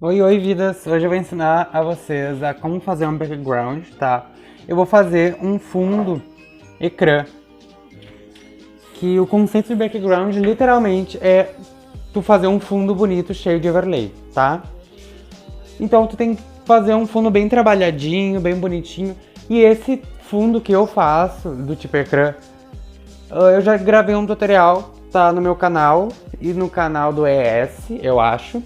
Oi, oi, vidas! Hoje eu vou ensinar a vocês a como fazer um background, tá? Eu vou fazer um fundo ecrã, que o conceito de background literalmente é tu fazer um fundo bonito cheio de overlay, tá? Então tu tem que fazer um fundo bem trabalhadinho, bem bonitinho. E esse fundo que eu faço, do tipo ecrã, eu já gravei um tutorial, tá no meu canal e no canal do ES, eu acho.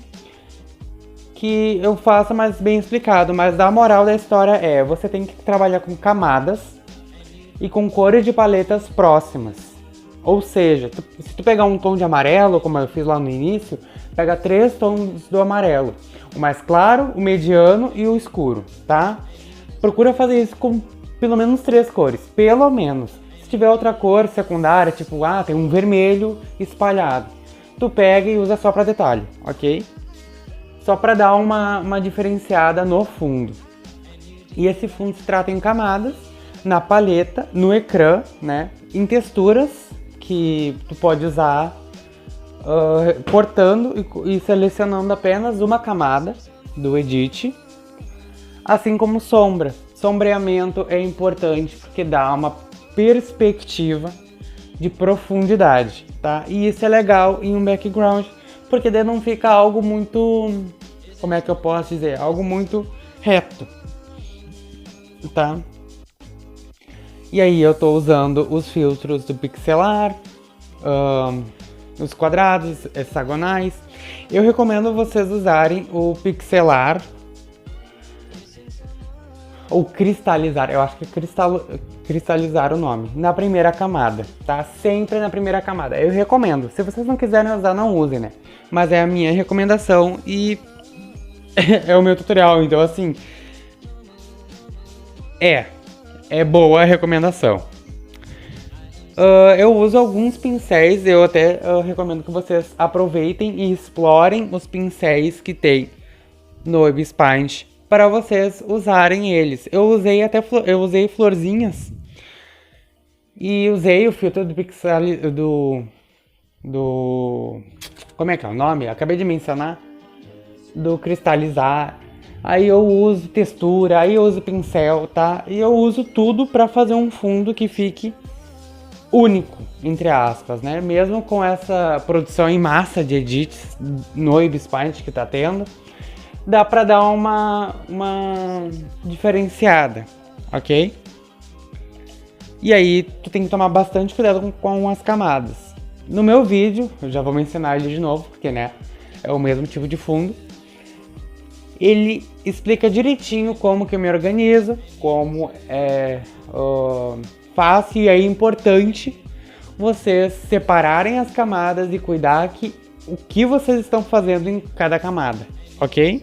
Que eu faça mais bem explicado, mas a moral da história é, você tem que trabalhar com camadas e com cores de paletas próximas. Ou seja, se tu pegar um tom de amarelo, como eu fiz lá no início, pega 3 tons do amarelo. O mais claro, o mediano e o escuro, tá? Procura fazer isso com pelo menos 3 cores, pelo menos. Se tiver outra cor secundária, tipo, tem um vermelho espalhado, tu pega e usa só para detalhe, ok? Só para dar uma diferenciada no fundo. E esse fundo se trata em camadas, na paleta, no ecrã, né? Em texturas que tu pode usar cortando e selecionando apenas uma camada do edit, assim como sombra. Sombreamento é importante porque dá uma perspectiva de profundidade, tá? E isso é legal em um background, porque daí não fica algo muito, como é que eu posso dizer, algo muito reto, tá? E aí eu tô usando os filtros do pixelar, os quadrados, hexagonais. Eu recomendo vocês usarem o pixelar ou cristalizar, eu acho que é cristalizar o nome, na primeira camada, tá? Sempre na primeira camada. Eu recomendo. Se vocês não quiserem usar, não usem, né? Mas é a minha recomendação e é o meu tutorial, então assim, é boa a recomendação. Eu uso alguns pincéis, eu até recomendo que vocês aproveitem e explorem os pincéis que tem no Webs Paint para vocês usarem eles. Eu usei florzinhas e usei o filtro do pixel do como é que é o nome? Acabei de mencionar, do cristalizar. Aí eu uso textura, aí eu uso pincel, tá? E eu uso tudo para fazer um fundo que fique único, entre aspas, né? Mesmo com essa produção em massa de edits no Webs Paint que tá tendo, dá pra dar uma diferenciada, ok? E aí tu tem que tomar bastante cuidado com as camadas. No meu vídeo, eu já vou mencionar ele de novo, porque né, é o mesmo tipo de fundo. Ele explica direitinho como que eu me organizo, como faço, e é importante vocês separarem as camadas e cuidar que o que vocês estão fazendo em cada camada, ok?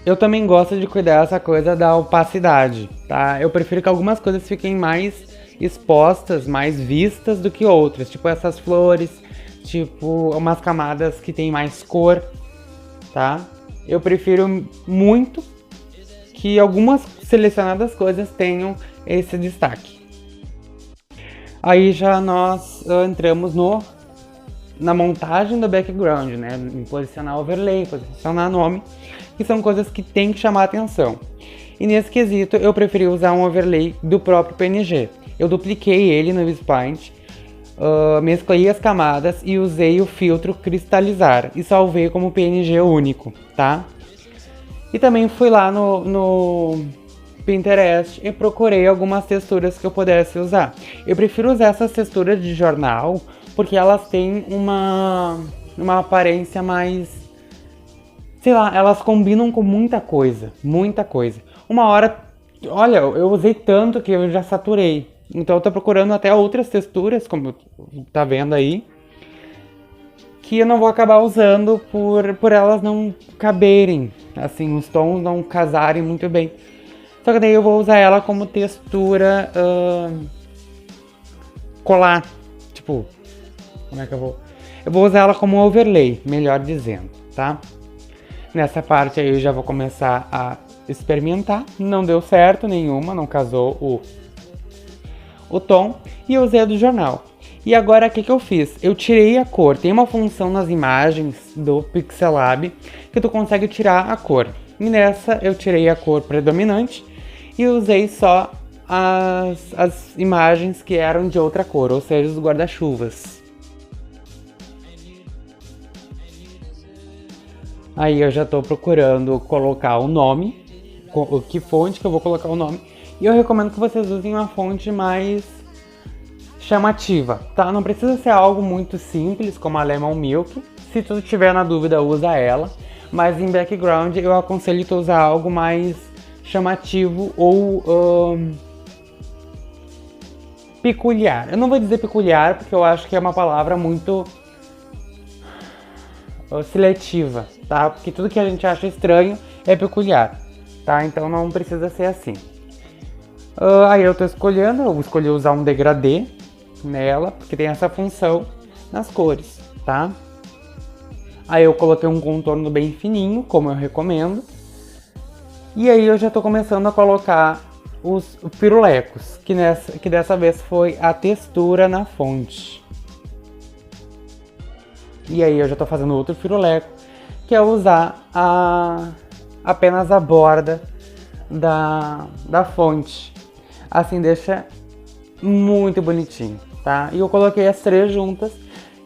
Eu também gosto de cuidar dessa coisa da opacidade, tá? Eu prefiro que algumas coisas fiquem mais expostas, mais vistas do que outras. Tipo essas flores, tipo umas camadas que tem mais cor, tá? Eu prefiro muito que algumas selecionadas coisas tenham esse destaque. Aí já nós entramos na montagem do background, né? Em posicionar overlay, posicionar nome, que são coisas que tem que chamar a atenção. E nesse quesito eu preferi usar um overlay do próprio PNG. Eu dupliquei ele no Webs Paint, mesclei as camadas e usei o filtro cristalizar e salvei como PNG único, tá? E também fui lá no Pinterest e procurei algumas texturas que eu pudesse usar. Eu prefiro usar essas texturas de jornal porque elas têm uma aparência mais, sei lá, elas combinam com muita coisa, muita coisa. Uma hora, olha, eu usei tanto que eu já saturei. Então eu tô procurando até outras texturas, como tá vendo aí, que eu não vou acabar usando por elas não caberem, assim, os tons não casarem muito bem. Só que daí eu vou usar ela como textura colar. Tipo, como é que eu vou... Eu vou usar ela como overlay, melhor dizendo, tá? Nessa parte aí eu já vou começar a experimentar. Não deu certo nenhuma, não casou o tom. E eu usei a do jornal. E agora o que eu fiz? Eu tirei a cor. Tem uma função nas imagens do Pixelab que tu consegue tirar a cor. E nessa eu tirei a cor predominante e usei só as imagens que eram de outra cor, ou seja, os guarda-chuvas. Aí eu já tô procurando colocar o nome, que fonte que eu vou colocar o nome. E eu recomendo que vocês usem uma fonte mais chamativa, tá? Não precisa ser algo muito simples, como a Lemon Milk. Se tu tiver na dúvida, usa ela. Mas em background eu aconselho tu usar algo mais chamativo ou peculiar. Eu não vou dizer peculiar, porque eu acho que é uma palavra muito seletiva, tá? Porque tudo que a gente acha estranho é peculiar, tá? Então não precisa ser assim. Aí eu tô escolhendo, eu escolhi usar um degradê nela, porque tem essa função nas cores, tá? Aí eu coloquei um contorno bem fininho, como eu recomendo. E aí eu já tô começando a colocar os pirulecos, que dessa vez foi a textura na fonte. E aí eu já tô fazendo outro piruleco, que é usar apenas a borda da fonte. Assim deixa muito bonitinho, tá? E eu coloquei as três juntas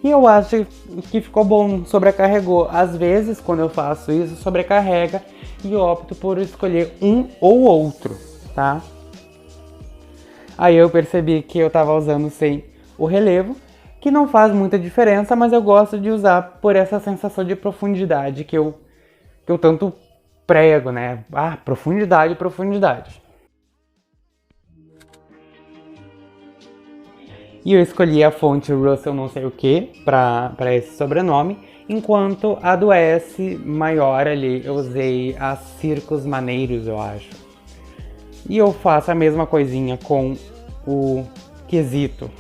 e eu acho que ficou bom, sobrecarregou. Às vezes, quando eu faço isso, sobrecarrega e eu opto por escolher um ou outro, tá? Aí eu percebi que eu tava usando sem o relevo, que não faz muita diferença, mas eu gosto de usar por essa sensação de profundidade que eu tanto prego, né? Profundidade, profundidade. E eu escolhi a fonte Russell não sei o que para esse sobrenome, enquanto a do S maior ali eu usei a Circos Maneiros, eu acho. E eu faço a mesma coisinha com o quesito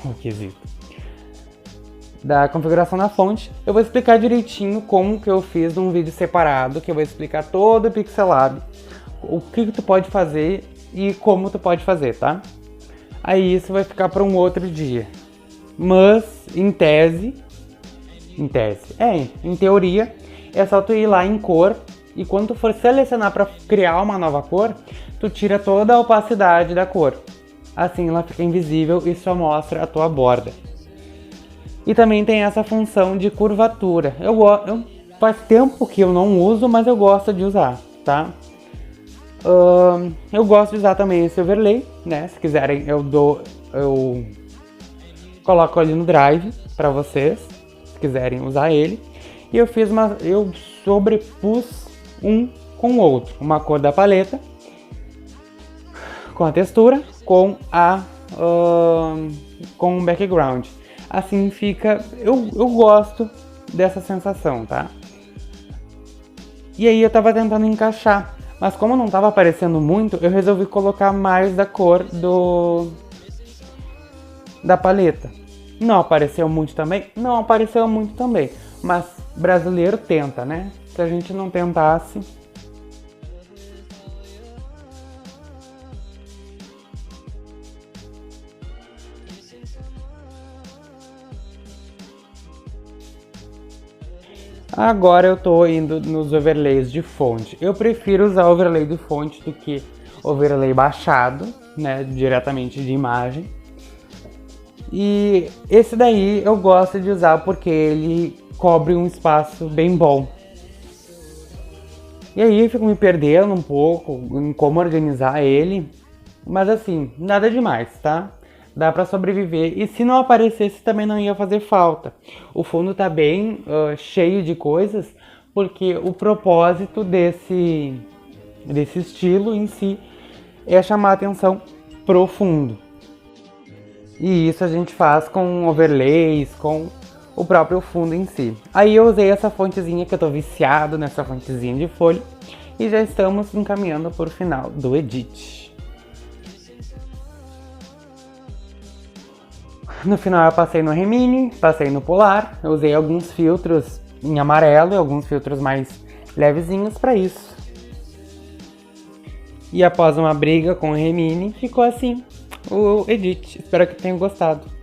da configuração da fonte. Eu vou explicar direitinho como que eu fiz num vídeo separado, que eu vou explicar todo o Pixelab, o que tu pode fazer e como tu pode fazer, tá? Aí isso vai ficar para um outro dia. Mas, em teoria, é só tu ir lá em cor e quando tu for selecionar para criar uma nova cor, tu tira toda a opacidade da cor. Assim ela fica invisível e só mostra a tua borda. E também tem essa função de curvatura. Faz tempo que eu não uso, mas eu gosto de usar, tá? Eu gosto de usar também esse overlay, né? Se quiserem eu coloco ali no Drive para vocês, se quiserem usar ele. E eu sobrepus um com o outro, uma cor da paleta, com a textura, com o background. Assim fica, eu gosto dessa sensação, tá? E aí eu tava tentando encaixar, mas como não tava aparecendo muito, eu resolvi colocar mais da cor da paleta. Não apareceu muito também? Não apareceu muito também, mas brasileiro tenta, né? Se a gente não tentasse... Agora eu tô indo nos overlays de fonte. Eu prefiro usar overlay de fonte do que overlay baixado, né, diretamente de imagem. E esse daí eu gosto de usar porque ele cobre um espaço bem bom. E aí eu fico me perdendo um pouco em como organizar ele, mas assim, nada demais, tá? Dá pra sobreviver, e se não aparecesse também não ia fazer falta. O fundo tá bem cheio de coisas, porque o propósito desse estilo em si é chamar a atenção pro fundo. E isso a gente faz com overlays, com o próprio fundo em si. Aí eu usei essa fontezinha, que eu tô viciado nessa fontezinha de folha, e já estamos encaminhando para o final do edit. No final eu passei no Remini, passei no Polar, eu usei alguns filtros em amarelo e alguns filtros mais levezinhos pra isso. E após uma briga com o Remini, ficou assim o edit. Espero que tenham gostado.